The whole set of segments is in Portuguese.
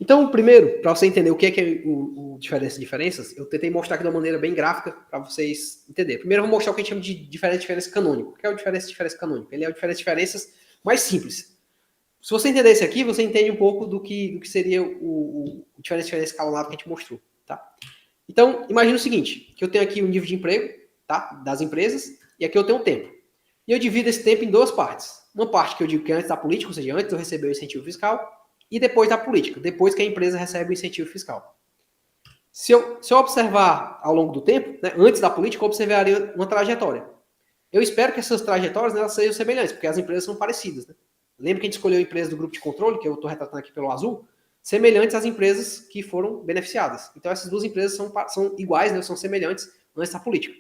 Então, primeiro, para você entender o que é o diferenças, eu tentei mostrar aqui de uma maneira bem gráfica para vocês entenderem. Primeiro, eu vou mostrar o que a gente chama de diferença canônico. O que é o diferença canônico? Ele é o diferenças mais simples. Se você entender esse aqui, você entende um pouco do que seria o diferença escalonado que a gente mostrou, tá? Então, imagina o seguinte, que eu tenho aqui o nível de emprego, tá, das empresas, e aqui eu tenho o tempo. E eu divido esse tempo em duas partes. Uma parte que eu digo que é antes da política, ou seja, antes de eu receber o incentivo fiscal, e depois da política, depois que a empresa recebe o incentivo fiscal. Se eu observar ao longo do tempo, né, antes da política, eu observaria uma trajetória. Eu espero que essas trajetórias, né, elas sejam semelhantes, porque as empresas são parecidas. Né? Lembra que a gente escolheu a empresa do grupo de controle, que eu estou retratando aqui pelo azul, semelhantes às empresas que foram beneficiadas. Então, essas duas empresas são iguais, né, são semelhantes antes da política.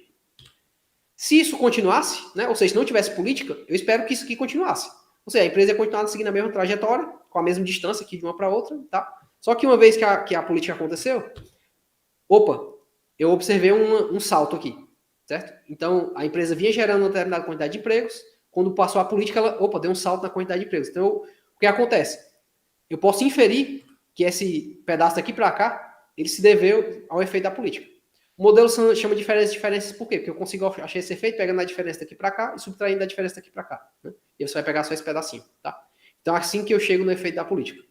Se isso continuasse, né, ou seja, se não tivesse política, eu espero que isso aqui continuasse. Ou seja, a empresa ia continuar seguindo a mesma trajetória, com a mesma distância aqui de uma para outra, tá? Só que uma vez que a política aconteceu, eu observei um salto aqui, certo? Então, a empresa vinha gerando uma determinada quantidade de empregos, quando passou a política, ela, deu um salto na quantidade de empregos. Então, o que acontece? Eu posso inferir que esse pedaço daqui para cá, ele se deveu ao efeito da política. O modelo chama de diferenças por quê? Porque eu consigo achar esse efeito pegando a diferença daqui para cá e subtraindo a diferença daqui para cá. Né? E você vai pegar só esse pedacinho, tá? Então, assim que eu chego no efeito da política.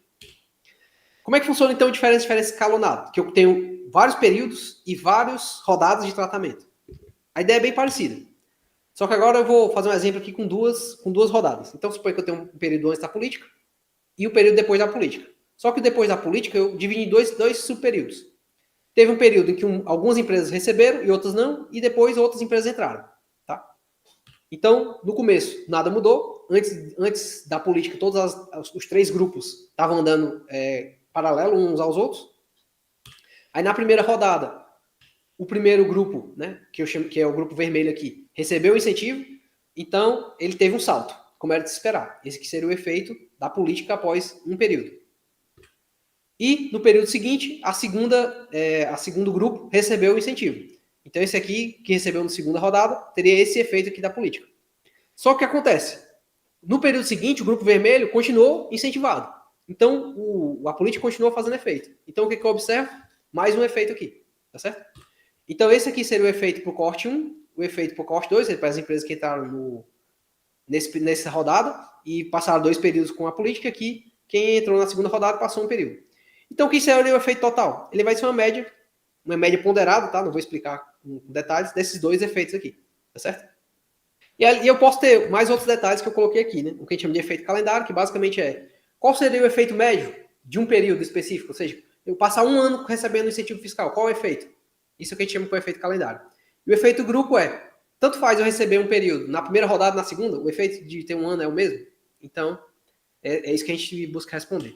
Como é que funciona, então, a diferença escalonada? Que eu tenho vários períodos e várias rodadas de tratamento. A ideia é bem parecida. Só que agora eu vou fazer um exemplo aqui com duas rodadas. Então, suponha que eu tenho um período antes da política e o período depois da política. Só que depois da política eu dividi em dois subperíodos. Teve um período em que algumas empresas receberam e outras não, e depois outras empresas entraram. Tá? Então, no começo, nada mudou. Antes da política, todos os três grupos estavam andando paralelo uns aos outros. Aí, na primeira rodada, o primeiro grupo, né, que eu chamo que é o grupo vermelho aqui, recebeu o incentivo, então ele teve um salto, como era de se esperar. Esse que seria o efeito da política após um período. E no período seguinte, a segundo grupo recebeu o incentivo. Então esse aqui, que recebeu na segunda rodada, teria esse efeito aqui da política. Só que o que acontece? No período seguinte, o grupo vermelho continuou incentivado. Então a política continuou fazendo efeito. Então o que eu observo? Mais um efeito aqui. Tá certo? Então esse aqui seria o efeito para o corte 1, o efeito para o corte 2, para as empresas que entraram nessa rodada e passaram 2 períodos com a política aqui. Quem entrou na segunda rodada passou um período. Então, o que seria o efeito total? Ele vai ser uma média ponderada, tá? Não vou explicar com detalhes desses dois efeitos aqui, tá certo? E eu posso ter mais outros detalhes que eu coloquei aqui, né? O que a gente chama de efeito calendário, que basicamente é qual seria o efeito médio de um período específico, ou seja, eu passar um ano recebendo incentivo fiscal, qual é o efeito? Isso é o que a gente chama de efeito calendário. E o efeito grupo é, tanto faz eu receber um período na primeira rodada, na segunda, o efeito de ter um ano é o mesmo? Então, é isso que a gente busca responder.